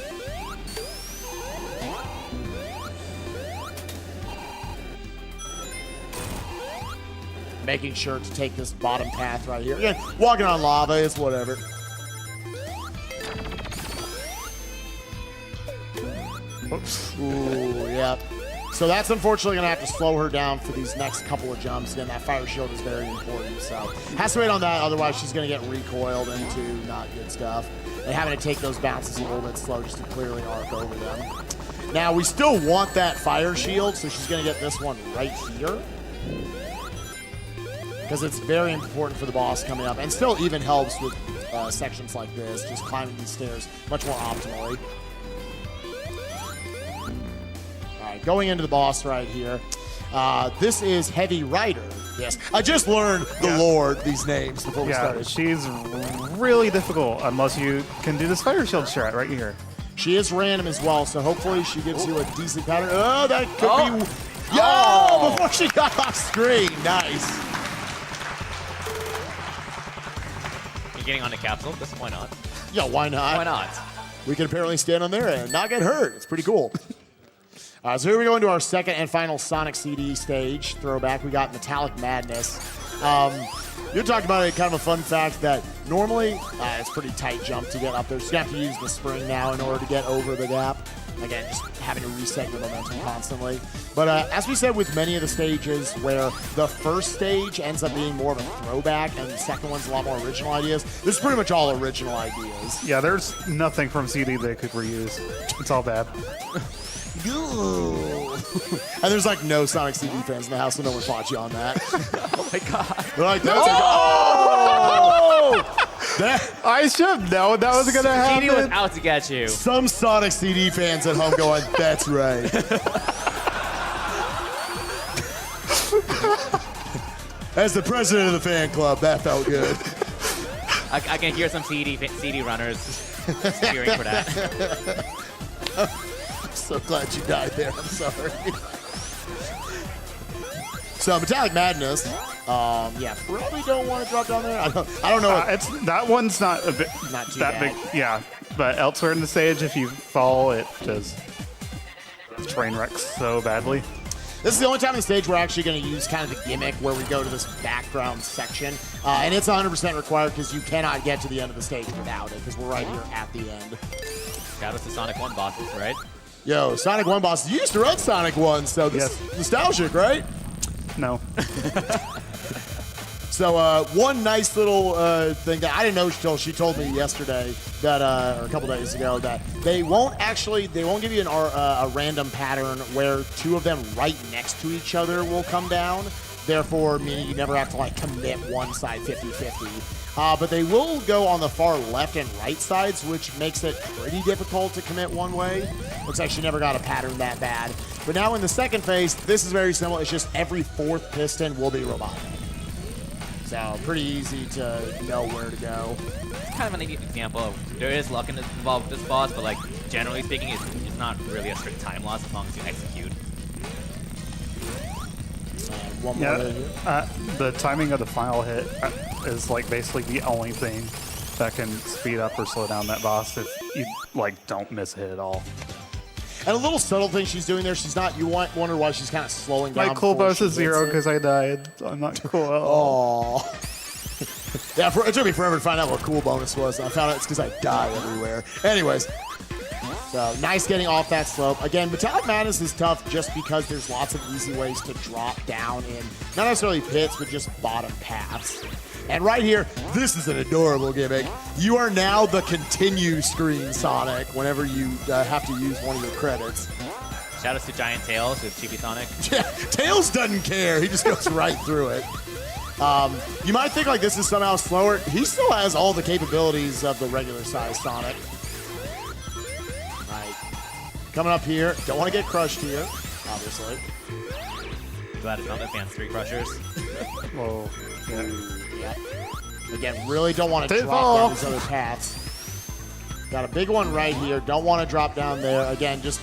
Making sure to take this bottom path right here. Again, walking on lava is whatever. Oops. Ooh, yep. So that's unfortunately going to have to slow her down for these next couple of jumps. Again, that fire shield is very important, so has to wait on that. Otherwise, she's going to get recoiled into not good stuff. And having to take those bounces a little bit slow just to clearly arc over them. Now, we still want that fire shield, so she's going to get this one right here. Because it's very important for the boss coming up, and still even helps with sections like this, just climbing these stairs much more optimally. All right, going into the boss right here. This is Heavy Rider. Yes, I just learned the lore, these names, before we started. She's really difficult unless you can do this fire shield strat right here. She is random as well, so hopefully she gives you a decent pattern. Oh, that could be... Yo! Before she got off screen. Nice. Getting on a capsule? Why not? Yeah, why not? Why not? We can apparently stand on there and not get hurt. It's pretty cool. So here we go into our second and final Sonic CD stage throwback. We got Metallic Madness. You talked about it, kind of a fun fact that normally it's a pretty tight jump to get up there. So you have to use the spring now in order to get over the gap. Again, just having to reset your momentum constantly. But as we said with many of the stages where the first stage ends up being more of a throwback and the second one's a lot more original ideas, this is pretty much all original ideas. Yeah, there's nothing from CD they could reuse. It's all bad. And there's like no Sonic CD fans in the house, so no one fought you on that. Oh my god. They're like, that's oh! I should have known that was going to happen. CD was out to get you. Some Sonic CD fans at home going, that's right. As the president of the fan club, that felt good. I can hear some CD runners cheering for that. I'm so glad you died there. I'm sorry. So Metallic Madness, yeah, probably don't want to drop down there. I don't know. It's that one's not a bit Not too that bad. big. Yeah, but elsewhere in the stage, if you fall, it just train wrecks so badly. This is the only time in the stage we're actually going to use kind of the gimmick where we go to this background section. And it's 100% required because you cannot get to the end of the stage without it because we're right here at the end. That was the Sonic 1 bosses, right? Yo, Sonic 1 boss, you used to run Sonic 1, so this is nostalgic, right? No. So one nice little thing that I didn't know until she told me yesterday that, or a couple days ago, that they won't give you a random pattern where two of them right next to each other will come down. Therefore, meaning you never have to like commit one side 50-50. But they will go on the far left and right sides, which makes it pretty difficult to commit one way. Looks like she never got a pattern that bad. But now in the second phase, this is very simple. It's just every fourth piston will be robotic. So pretty easy to know where to go. It's kind of an example of there is luck involved with this boss, but like generally speaking, it's not really a strict time loss as long as you execute. One more the timing of the final hit is like basically the only thing that can speed up or slow down that boss if you like don't miss a hit at all. And a little subtle thing she's doing there, she's not, you wonder why she's kind of slowing down. My cool before bonus she is hits 0 it. because I died. I'm not cool at all. Aww. Yeah, it took me forever to find out what cool bonus was. I found out it's because I die everywhere. Anyways, so nice getting off that slope. Again, Metallic Madness is tough just because there's lots of easy ways to drop down in, not necessarily pits, but just bottom paths. And right here, this is an adorable gimmick. You are now the continue screen, Sonic, whenever you have to use one of your credits. Shout out to Giant Tails with Chibi Sonic. Yeah, Tails doesn't care. He just goes right through it. You might think like this is somehow slower. He still has all the capabilities of the regular size Sonic. Right. Coming up here. Don't want to get crushed here, obviously. Glad it's not advanced 3 crushers. Whoa. Yeah. Yep. Again, really don't want to Didn't drop fall. down these other paths. Got a big one right here. Don't want to drop down there. Again, just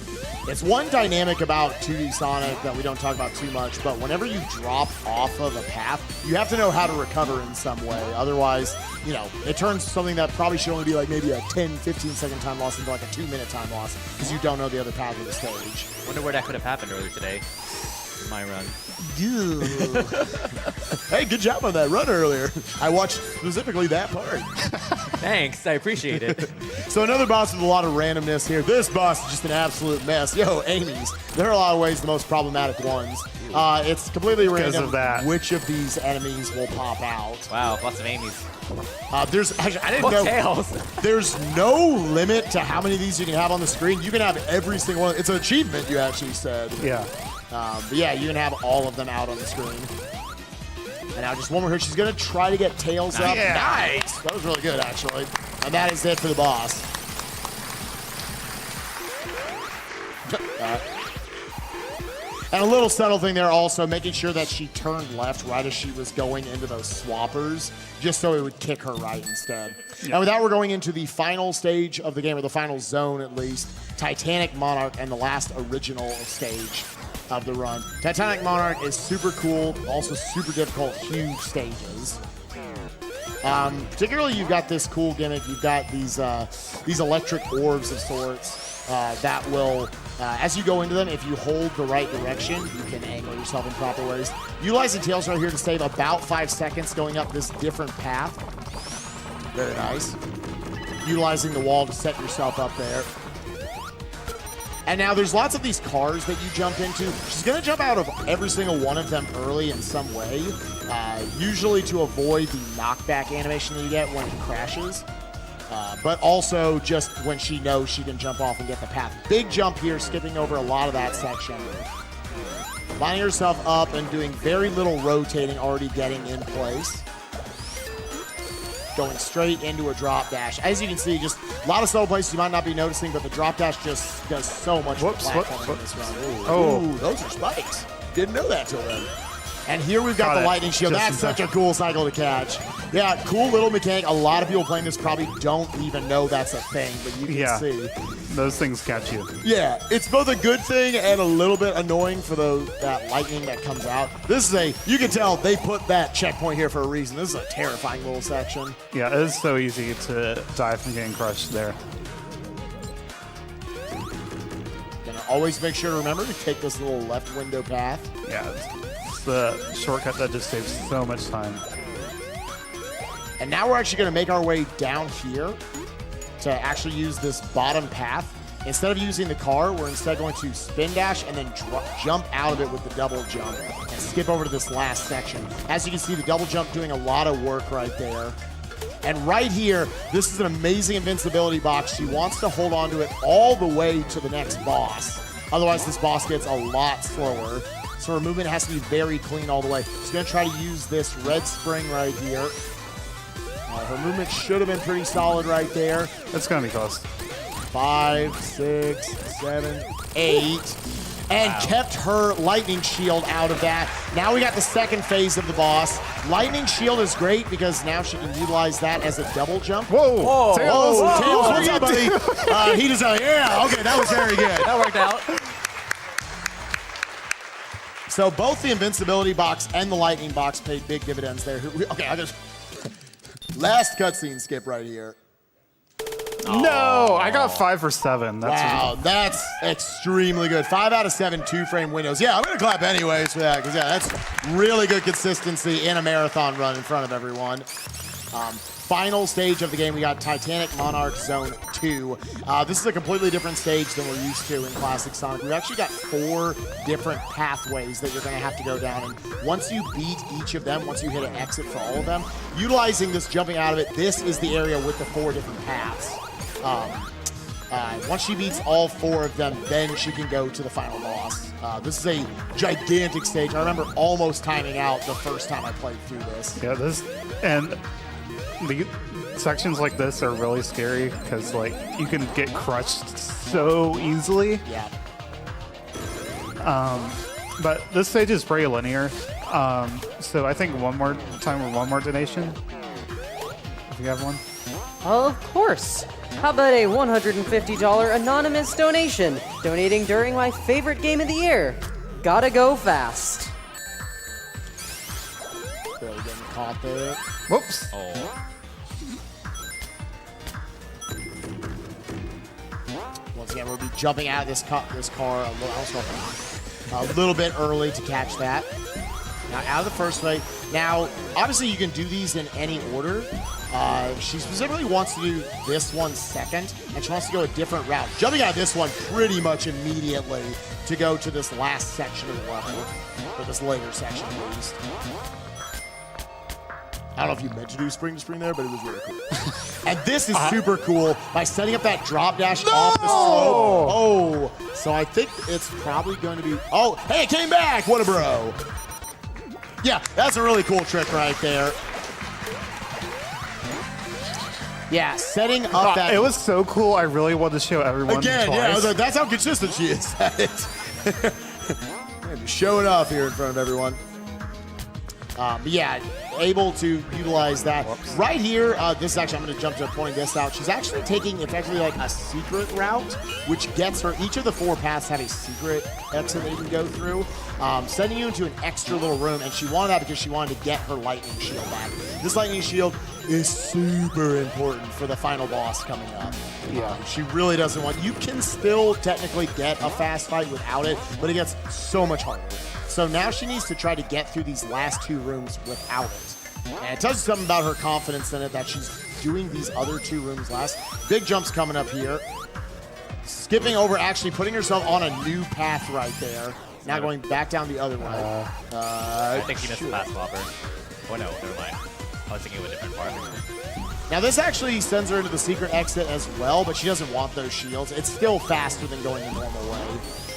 it's one dynamic about 2D Sonic that we don't talk about too much, but whenever you drop off of a path, you have to know how to recover in some way. Otherwise, you know, it turns something that probably should only be like maybe a 10, 15-second time loss into like a 2-minute time loss because you don't know the other path of the stage. Wonder where that could have happened earlier today. In my run. Hey, good job on that run earlier. I watched specifically that part. Thanks, I appreciate it. So another boss with a lot of randomness here. This boss is just an absolute mess. Yo, Amy's. They're in a lot of ways the most problematic ones. It's completely random of that. which of these enemies will pop out. Wow, lots of Amy's. There's actually, I didn't What know. Tails? There's no limit to how many of these you can have on the screen. You can have every single one. It's an achievement, you actually said. Yeah. But yeah, you can have all of them out on the screen. And now just one more here. She's going to try to get Tails up. Yeah. Nice. That was really good, actually. And that is it for the boss. And a little subtle thing there also, making sure that she turned left right as she was going into those swappers, just so it would kick her right instead. And with that, we're going into the final stage of the game, or the final zone at least, Titanic Monarch, and the last original stage of the run. Titanic Monarch is super cool, also super difficult, huge stages. Particularly, you've got this cool gimmick. You've got these electric orbs of sorts that will, as you go into them, if you hold the right direction, you can angle yourself in proper ways. Utilizing Tails right here to save about 5 seconds going up this different path. Very nice. Utilizing the wall to set yourself up there. And now there's lots of these cars that you jump into. She's going to jump out of every single one of them early in some way, usually to avoid the knockback animation that you get when it crashes, but also just when she knows she can jump off and get the path. Big jump here, skipping over a lot of that section. Lining herself up and doing very little rotating, already getting in place. Going straight into a drop dash. As you can see, just a lot of subtle places you might not be noticing, but the drop dash just does so much platforming in this round. Ooh, those are spikes. Didn't know that till then. And here we've got the lightning shield. That's such a cool cycle to catch. Yeah, cool little mechanic. A lot of people playing this probably don't even know that's a thing, but you can see. Those things catch you. Yeah, it's both a good thing and a little bit annoying for that lightning that comes out. This is you can tell they put that checkpoint here for a reason. This is a terrifying little section. Yeah, it is so easy to die from getting crushed there. Gonna always make sure to remember to take this little left window path. Yeah, it's the shortcut that just saves so much time. And now we're actually gonna make our way down here to actually use this bottom path. Instead of using the car, we're instead going to spin dash and then jump out of it with the double jump and skip over to this last section. As you can see, the double jump doing a lot of work right there. And right here, this is an amazing invincibility box. She wants to hold on to it all the way to the next boss. Otherwise, this boss gets a lot slower. So her movement has to be very clean all the way. She's going to try to use this red spring right here. Her movement should have been pretty solid right there. It's going to be close. 5, 6, 7, 8. And kept her lightning shield out of that. Now we got the second phase of the boss. Lightning shield is great because now she can utilize that as a double jump. Whoa! Whoa! Tails! Whoa. Tails, what's up, buddy? He just, yeah, okay, that was very good. That worked out. So both the invincibility box and the lightning box paid big dividends there. Okay, I just last cutscene skip right here. No, I got 5 for 7. That's Wow, that's extremely good. 5 out of 7 2-frame windows. Yeah, I'm gonna clap anyways for that because yeah, that's really good consistency in a marathon run in front of everyone. Final stage of the game, we got Titanic Monarch Zone 2. This is a completely different stage than we're used to in Classic Sonic. We've actually got 4 different pathways that you're going to have to go down. And once you beat each of them, once you hit an exit for all of them, utilizing this jumping out of it, this is the area with the 4 different paths. Once she beats all 4 of them, then she can go to the final boss. This is a gigantic stage. I remember almost timing out the first time I played through this. Yeah, the sections like this are really scary because like you can get crushed so easily. Yeah. But this stage is pretty linear. So I think one more time or one more donation. If you have one. Of course. How about a $150 anonymous donation? Donating during my favorite game of the year. Gotta go fast. Barely getting caught there. Whoops. Oh. Once again, we'll be jumping out of this car a little bit early to catch that. Now, out of the first fight. Now, obviously, you can do these in any order. She specifically wants to do this one second, and she wants to go a different route. Jumping out of this one pretty much immediately to go to this last section of the level, or this later section at least. I don't know if you meant to do spring to spring there, but it was really cool. And this is super cool by setting up that drop dash off the slope. Oh, so I think it's probably going to be, oh, hey, it came back. What a bro. Yeah, that's a really cool trick right there. Yeah, setting up that. It was so cool. I really wanted to show everyone Again, twice. yeah, I was like, that's how consistent she is at it. Just showing off here in front of everyone. But yeah, able to utilize that. Whoops. Right here, this is actually, I'm going to jump to pointing this out. She's actually taking effectively like a secret route, which gets her, each of the 4 paths have a secret exit that you can go through, sending you into an extra little room, and she wanted that because she wanted to get her lightning shield back. This lightning shield is super important for the final boss coming up. Yeah. She really doesn't want, you can still technically get a fast fight without it, but it gets so much harder. So now she needs to try to get through these last 2 rooms without it. And it tells you something about her confidence in it that she's doing these other 2 rooms last. Big jumps coming up here. Skipping over, actually putting herself on a new path right there. Now going back down the other way. I think she missed the pass flopper. Oh no, never mind. I was thinking of a different part. Now this actually sends her into the secret exit as well, but she doesn't want those shields. It's still faster than going the normal way.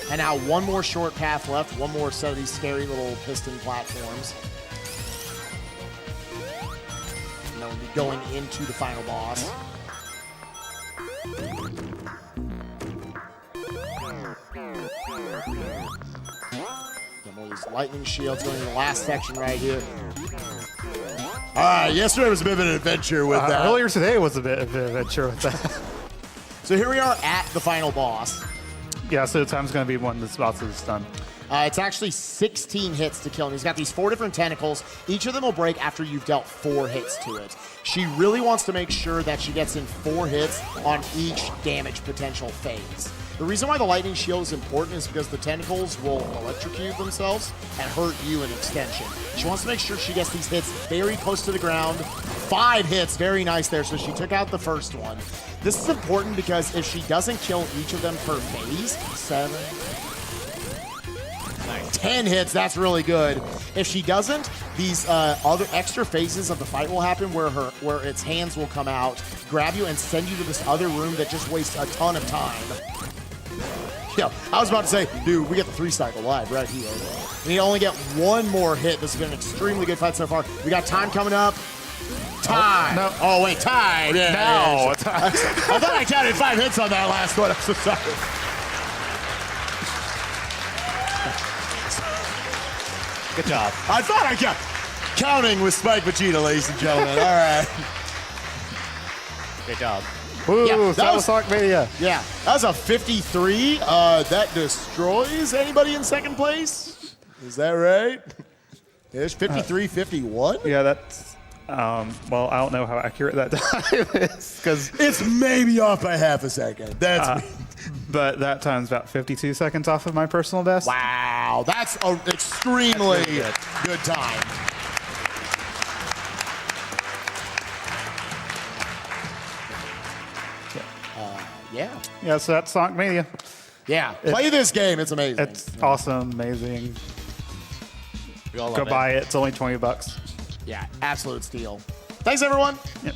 And now one more short path left, one more set of these scary little piston platforms. And then we'll be going into the final boss. More of these lightning shields going to the last section right here. All right, yesterday was a bit of an adventure with that. Earlier today was a bit of an adventure with that. So here we are at the final boss. Yeah, so the time's going to be when this boss is done. It's actually 16 hits to kill him. He's got these 4 different tentacles. Each of them will break after you've dealt 4 hits to it. She really wants to make sure that she gets in 4 hits on each damage potential phase. The reason why the lightning shield is important is because the tentacles will electrocute themselves and hurt you in extension. She wants to make sure she gets these hits very close to the ground, 5 hits, very nice there. So she took out the first one. This is important because if she doesn't kill each of them per phase, 7, 10 hits, that's really good. If she doesn't, these other extra phases of the fight will happen where its hands will come out, grab you, and send you to this other room that just wastes a ton of time. Yeah, I was about to say, dude, we get the 3-cycle live right here. We need to only get 1 more hit. This has been an extremely good fight so far. We got time coming up. Time. No. Oh, wait, time. Yeah, No. I thought I counted 5 hits on that last one. I'm so sorry. Good job. I thought I got counting with Spike Vegeta, ladies and gentlemen. All right. Great job. Ooh, Yeah, that that was- was Sonic Mania. Yeah, that was a 53. That destroys anybody in second place. Is that right? There's 53-51. Yeah, that's. Well, I don't know how accurate that time is because. It's maybe off by half a second. That's But that time's about 52 seconds off of my personal best. wow. That's an extremely That's good time. Yeah. Yeah, so that's Sonic Mania. Yeah. Play this game. It's amazing. It's awesome, amazing. We all love Go it. buy it. It's only $20. Yeah, absolute steal. Thanks, everyone. Yep.